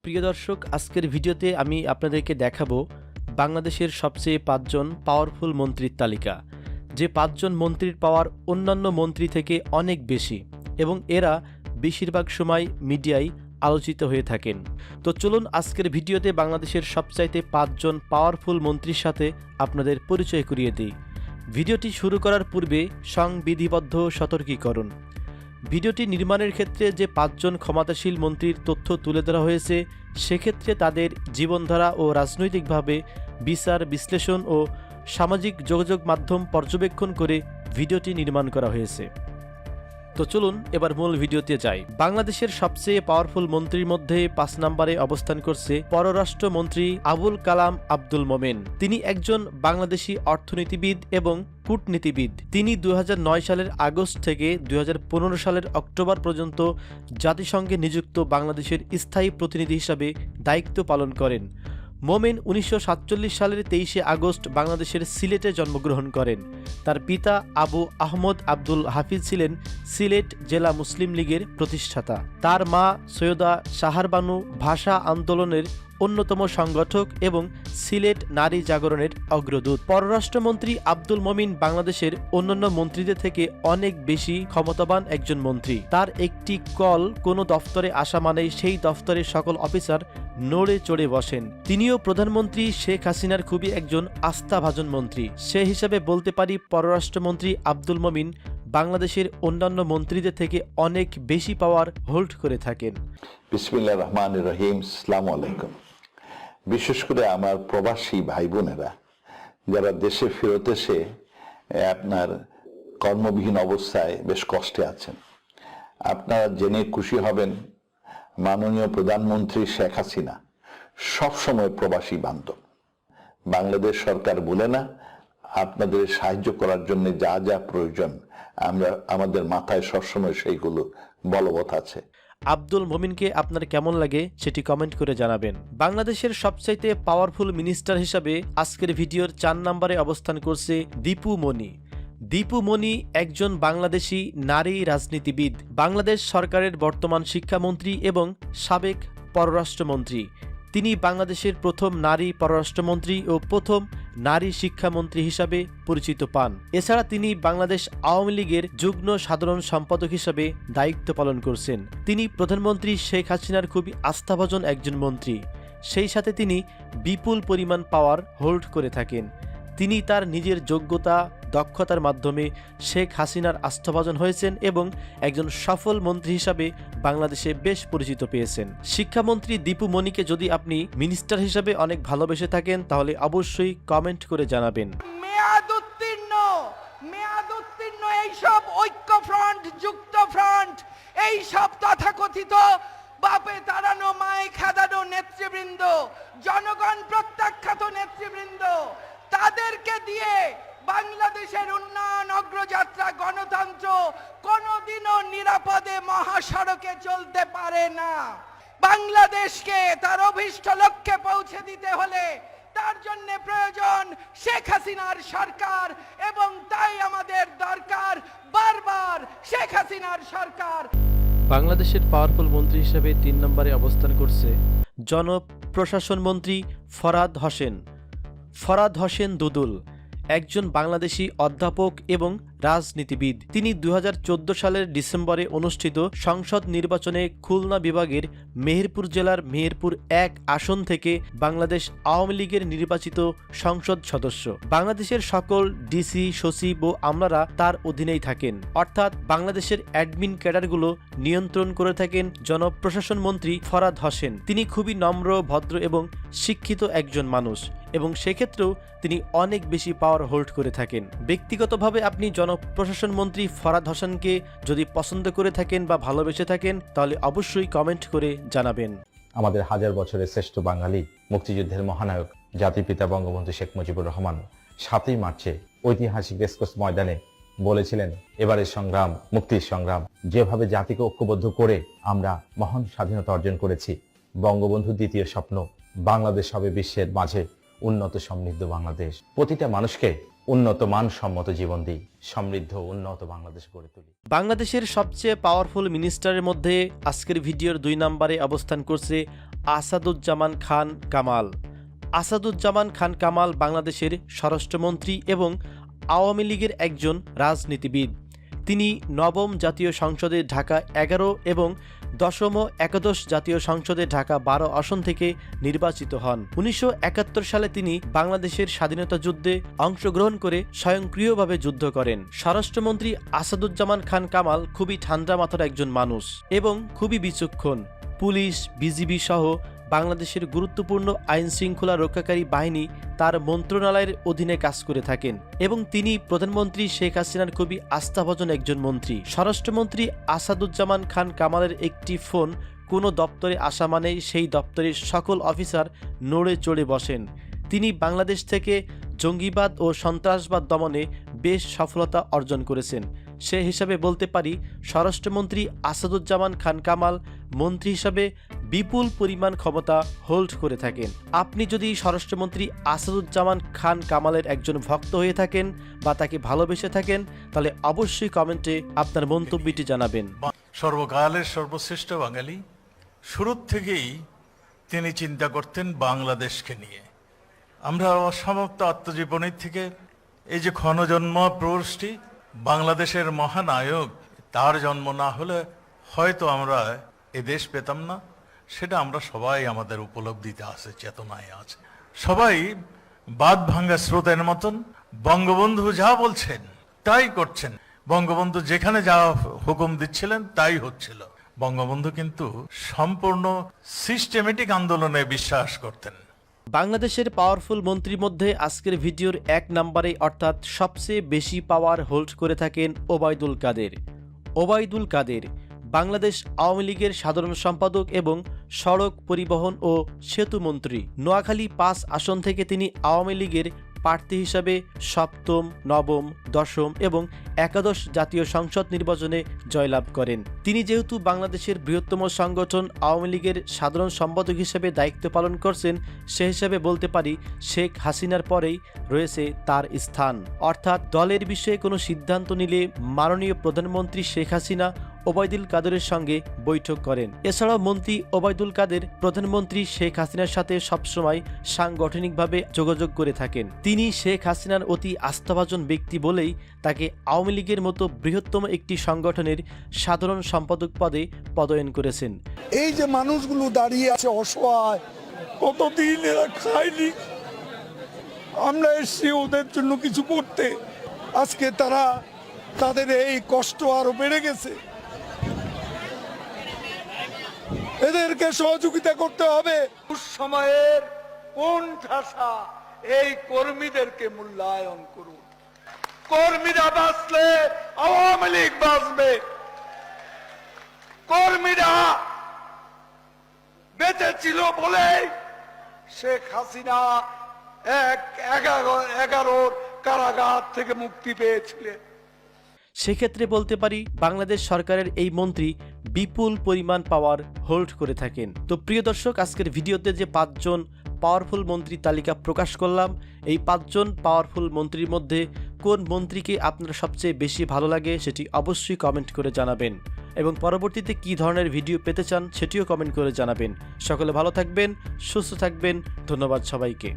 প্রিয় দর্শক, আজকের ভিডিওতে আমি আপনাদেরকে দেখাবো বাংলাদেশের সবচেয়ে 5 জন পাওয়ারফুল মন্ত্রীর তালিকা। যে 5 জন মন্ত্রীর পাওয়ার অন্যান্য মন্ত্রী থেকে অনেক বেশি এবং এরা বেশিরভাগ সময় মিডিয়ায় আলোচিত হয়ে থাকেন। তো চলুন আজকের ভিডিওতে বাংলাদেশের সবচাইতে 5 জন পাওয়ারফুল মন্ত্রীর সাথে আপনাদের পরিচয় করিয়ে দিই। ভিডিওটি শুরু করার পূর্বে সংবিধিবদ্ধ সতর্কীকরণ। ভিডিওটি নির্মাণের ক্ষেত্রে যে 5 জন ক্ষমতাশীল মন্ত্রীর তথ্য তুলে ধরা হয়েছে সেক্ষেত্রে তাদের জীবনধারা ও রাজনৈতিকভাবে বিচার বিশ্লেষণ ও সামাজিক যোগাযোগ মাধ্যম পর্যবেক্ষণ করে ভিডিওটি নির্মাণ করা হয়েছে। তো চলুন এবার মূল ভিডিওতে যাই। বাংলাদেশের সবচেয়ে পাওয়ারফুল মন্ত্রীর মধ্যে 5 নম্বরে অবস্থান করছে পররাষ্ট্রমন্ত্রী আবুল কালাম আব্দুল মোমেন। তিনি একজন বাংলাদেশি অর্থনীতিবিদ এবং কূটনীতিবিদ। তিনি 2009 সালের আগস্ট থেকে 2015 সালের অক্টোবর পর্যন্ত জাতিসংঘে নিযুক্ত বাংলাদেশের স্থায়ী প্রতিনিধি হিসাবে দায়িত্ব পালন করেন। মোমেন 1947 সালের 23শে আগস্ট বাংলাদেশের সিলেটে জন্মগ্রহণ করেন। তার পিতা আবু আহমদ আব্দুল হাফিজ ছিলেন সিলেট জেলা মুসলিম লীগের প্রতিষ্ঠাতা। তার মা সৈয়দা সাহার বানু ভাষা আন্দোলনের অন্যতম সংগঠক এবং সিলেট নারী জাগরণের অগ্রদূত। পররাষ্ট্রমন্ত্রী আব্দুল মোমিন বাংলাদেশের অন্যান্য মন্ত্রীদের থেকে অনেক বেশি ক্ষমতাবান একজন মন্ত্রী। তার একটি কল কোনো দফতরে আসা মানেই সেই দফতরের সকল অফিসার নড়ে চড়ে বসেন। তিনিও প্রধানমন্ত্রী শেখ হাসিনার খুবই একজন আস্থাভাজন মন্ত্রী। সে হিসাবে বলতে পারি পররাষ্ট্রমন্ত্রী আব্দুল মোমিন বাংলাদেশের অন্যান্য মন্ত্রীদের থেকে অনেক বেশি পাওয়ার হোল্ড করে থাকেন। বিসমিল্লাহির রহমানির রহিম। আসসালামু আলাইকুম। বিশেষ করে আমার প্রবাসী ভাই বোনেরা যারা দেশে ফেরত এসে আপনার কর্মবিহীন অবস্থায় বেশ কষ্টে আছেন, আপনারা জেনে খুশি হবেন মাননীয় প্রধানমন্ত্রী শেখ হাসিনা সবসময় প্রবাসী বান্ধব। বাংলাদেশ সরকার বলে না, আপনাদের সাহায্য করার জন্য যা যা প্রয়োজন আমরা আমাদের মাথায় সবসময় সেইগুলো বলবৎ আছে। আব্দুল মোমিনকে আপনার কেমন লাগে সেটি কমেন্ট করে জানাবেন। বাংলাদেশের সবচাইতে পাওয়ারফুল মিনিস্টার হিসাবে আজকের ভিডিওর 4 নম্বরে অবস্থান করছে দীপু মনি। দীপু মনি একজন বাংলাদেশি নারী রাজনীতিবিদ, বাংলাদেশ সরকারের বর্তমান শিক্ষামন্ত্রী এবং সাবেক পররাষ্ট্রমন্ত্রী। তিনি বাংলাদেশের প্রথম নারী পররাষ্ট্রমন্ত্রী ও প্রথম নারী শিক্ষামন্ত্রী হিসাবে পরিচিত পান। এছাড়া তিনি বাংলাদেশ আওয়ামী লীগের যুগ্ম সাধারণ সম্পাদক হিসাবে দায়িত্ব পালন করছেন। তিনি প্রধানমন্ত্রী শেখ হাসিনার খুবই আস্থাভাজন একজন মন্ত্রী। সেই সাথে তিনি বিপুল পরিমাণ পাওয়ার হোল্ড করে থাকেন। তিনি তার নিজের যোগ্যতা দক্ষতার মাধ্যমে শেখ হাসিনার আস্থাভাজন হয়েছেন এবং একজন সফল মন্ত্রী হিসাবে বাংলাদেশে বেশ পরিচিত পেয়েছেন। শিক্ষামন্ত্রী দীপু মনিকে যদি আপনি মিনিস্টার হিসাবে অনেক ভালোবেসে থাকেন তাহলে অবশ্যই কমেন্ট করে জানাবেন। মেয়াদ উত্তীর্ণ এইসব ঐক্য ফ্রন্ট, যুক্ত ফ্রন্ট, এইসব তথাকথিত বাপে তাড়ানো মায়ে খেদানো নেতৃবৃন্দ, জনগণ প্রত্যাখ্যাত নেতৃবৃন্দ, তাদেরকে দিয়ে বাংলাদেশের উন্নয়ন অগ্রযাত্রা গণতন্ত্র কোনোদিনও নিরাপদে মহাসড়কে চলতে পারে না। বাংলাদেশকে তার অভীষ্ট লক্ষ্যে পৌঁছে দিতে হলে তার জন্য প্রয়োজন শেখ হাসিনার সরকার এবং তাই আমাদের দরকার বারবার শেখ হাসিনার সরকার। বাংলাদেশের পাওয়ারফুল মন্ত্রী হিসেবে 3 নম্বরে অবস্থান করছে জনপ্রশাসন মন্ত্রী ফরহাদ হোসেন। ফরহাদ হোসেন দুদুল একজন বাংলাদেশি অধ্যাপক এবং রাজনীতিবিদ। তিনি 2014 সালের ডিসেম্বরে অনুষ্ঠিত সংসদ নির্বাচনে খুলনা বিভাগের মেহেরপুর জেলার মেহেরপুর 1 আসন থেকে বাংলাদেশ আওয়ামী লীগের নির্বাচিত সংসদ সদস্য। বাংলাদেশের সকল ডিসি, সচিব ও আমলারা তার অধীনেই থাকেন, অর্থাৎ বাংলাদেশের অ্যাডমিন ক্যাডারগুলো নিয়ন্ত্রণ করে থাকেন জনপ্রশাসন মন্ত্রী ফরহাদ হোসেন। তিনি খুবই নম্র, ভদ্র এবং শিক্ষিত একজন মানুষ এবং সেক্ষেত্রেও তিনি অনেক বেশি পাওয়ার হোল্ড করে থাকেন। ব্যক্তিগতভাবে আপনি জনপ্রশাসন মন্ত্রী ফরহাদ হোসেনকে যদি পছন্দ করে থাকেন বা ভালোবেসে থাকেন তাহলে অবশ্যই কমেন্ট করে জানাবেন। আমাদের হাজার বছরের শ্রেষ্ঠ বাঙালি মুক্তিযুদ্ধের মহানায়ক জাতির পিতা বঙ্গবন্ধু শেখ মুজিবুর রহমান 7ই মার্চে ঐতিহাসিক রেসকোর্স ময়দানে বলেছিলেন, এবারের সংগ্রাম মুক্তির সংগ্রাম। যেভাবে জাতিকে ঐক্যবদ্ধ করে আমরা মহান স্বাধীনতা অর্জন করেছি, বঙ্গবন্ধুর দ্বিতীয় স্বপ্ন বাংলাদেশ হবে বিশ্বের মাঝে উন্নত সমৃদ্ধ বাংলাদেশ। প্রতিটা মানুষকে উন্নত মানসম্মত জীবন দিই, সমৃদ্ধ উন্নত বাংলাদেশ গড়ে তুলি। বাংলাদেশের সবচেয়ে পাওয়ারফুল মিনিস্টারের মধ্যে আজকের ভিডিওর 2 নম্বরে অবস্থান করছে আসাদুজ্জামান খান কামাল। আসাদুজ্জামান খান কামাল বাংলাদেশের স্বরাষ্ট্রমন্ত্রী এবং আওয়ামী লীগের একজন রাজনীতিবিদ। তিনি নবম জাতীয় সংসদে ঢাকা 11 এবং দশম ও একাদশ জাতীয় সংসদে ঢাকা 12 আসন থেকে নির্বাচিত হন। 1971 সালে তিনি বাংলাদেশের স্বাধীনতা যুদ্ধে অংশগ্রহণ করে স্বয়ংক্রিয়ভাবে যুদ্ধ করেন। স্বরাষ্ট্রমন্ত্রী আসাদুজ্জামান খান কামাল খুবই ঠান্ডা মাথার একজন মানুষ এবং খুবই বিচক্ষণ। পুলিশ, বিজিবি সহ বাংলাদেশের গুরুত্বপূর্ণ আইন শৃঙ্খলা রক্ষাকারী বাহিনী তার মন্ত্রণালয়ের অধীনে কাজ করে থাকেন এবং তিনি প্রধানমন্ত্রী শেখ হাসিনার খুবই আস্থাভাজন একজন মন্ত্রী। স্বরাষ্ট্রমন্ত্রী আসাদুজ্জামান খান কামালের একটি ফোন কোনো দপ্তরে আসা মানেই সেই দপ্তরের সকল অফিসার নড়ে চড়ে বসেন। তিনি বাংলাদেশ থেকে জঙ্গিবাদ ও সন্ত্রাসবাদ দমনে বেশ সফলতা অর্জন করেছেন। সে হিসাবে বলতে পারি স্বরাষ্ট্রমন্ত্রী আসাদুজ্জামান খান কামাল মন্ত্রী হিসাবে বিপুল পরিমাণ ক্ষমতা হোল্ড করে থাকেন। আপনি যদি স্বরাষ্ট্রমন্ত্রী আসাদুজ্জামান খান কামালের একজন ভক্ত হয়ে থাকেন বা তাকে ভালোবেসে থাকেন, তাহলে অবশ্যই কমেন্টে আপনার মন্তব্যটি জানাবেন। সর্বকালের সর্বশ্রেষ্ঠ বাঙালি, শুরুর থেকেই তিনি চিন্তা করতেন বাংলাদেশকে নিয়ে। আমরা অসমাপ্ত আত্মজীবনীর থেকে এই যে ক্ষণজন্ম প্রবৃষ্টি, বাংলাদেশের মহানায়ক, তার জন্ম না হলে হয়তো আমরা এ দেশ পেতাম না। সেটা আমরা সবাই আমাদের উপলব্ধিতে আছে, চেতনায় আছে। সবাই বাঁধ ভাঙ্গা স্রোতের মতন বঙ্গবন্ধু যা বলছেন তাই করছেন। বঙ্গবন্ধু যেখানে যা হুকুম দিচ্ছিলেন তাই হচ্ছিল। বঙ্গবন্ধু কিন্তু সম্পূর্ণ সিস্টেমেটিক আন্দোলনে বিশ্বাস করতেন। বাংলাদেশের পাওয়ারফুল মন্ত্রীর মধ্যে আজকের ভিডিওর 1 নম্বরে অর্থাৎ সবচেয়ে বেশি পাওয়ার হোল্ড করে থাকেন ওবায়দুল কাদের। ওবায়দুল কাদের বাংলাদেশ আওয়ামী লীগের সাধারণ সম্পাদক এবং সড়ক পরিবহন ও সেতু মন্ত্রী। নোয়াখালী 5 আসন থেকে তিনি আওয়ামী লীগের প্রার্থী হিসাবে সপ্তম, নবম, দশম এবং একাদশ জাতীয় সংসদ নির্বাচনে জয়লাভ করেন। তিনি যেহেতু বাংলাদেশের বৃহত্তম সংগঠন আওয়ামী লীগের সাধারণ সম্পাদক হিসেবে দায়িত্ব পালন করছেন, সে হিসাবে বলতে পারি শেখ হাসিনার পরেই রয়েছে তার স্থান। অর্থাৎ দলের বিষয়ে কোনো সিদ্ধান্ত নিলে মাননীয় প্রধানমন্ত্রী শেখ হাসিনা ওবায়দুল কাদেরের সঙ্গে বৈঠক করেন। এছাড়াও মন্ত্রী ওবায়দুল কাদের প্রধানমন্ত্রী শেখ হাসিনার সাথে সবসময় সাংগঠনিকভাবে যোগাযোগ করে থাকেন। তিনি শেখ হাসিনার অতি আস্থাভাজন ব্যক্তি বলেই তাকে আওয়ামী লীগের মতো বৃহত্তম একটি সংগঠনের সাধারণ সম্পাদক পদে পদোন্নয়ন করেছেন। এই যে মানুষগুলো দাঁড়িয়ে আছে অসহায়, কতদিন এরা খায়নি, আমরা এসছি ওদের জন্য কিছু করতে। আজকে তাদের এই কষ্ট আরো বেড়ে গেছে। এদেরকে সহযোগিতা করতে হবে। সময়ের কোন ঠাসা এই কর্মীদেরকে মূল্যায়ন করুন। কর্মীরা বাঁচলে আওয়ামী লীগ বাঁচবে। কর্মীরা বেঁচে ছিল বলেই শেখ হাসিনা 11 কারাগার থেকে মুক্তি পেয়েছিলেন। সেক্ষেত্রে বলতে পারি বাংলাদেশ সরকারের এই মন্ত্রী বিপুল পরিমাণ পাওয়ার হোল্ড করে থাকেন। তো প্রিয় দর্শক, আজকের ভিডিওতে যে 5 জন পাওয়ারফুল মন্ত্রীর তালিকা প্রকাশ করলাম, এই 5 জন পাওয়ারফুল মন্ত্রীর মধ্যে কোন মন্ত্রীকে আপনার সবচেয়ে বেশি ভালো লাগে সেটি অবশ্যই কমেন্ট করে জানাবেন এবং পরবর্তীতে কী ধরনের ভিডিও পেতে চান সেটিও কমেন্ট করে জানাবেন। সকলে ভালো থাকবেন, সুস্থ থাকবেন। ধন্যবাদ সবাইকে।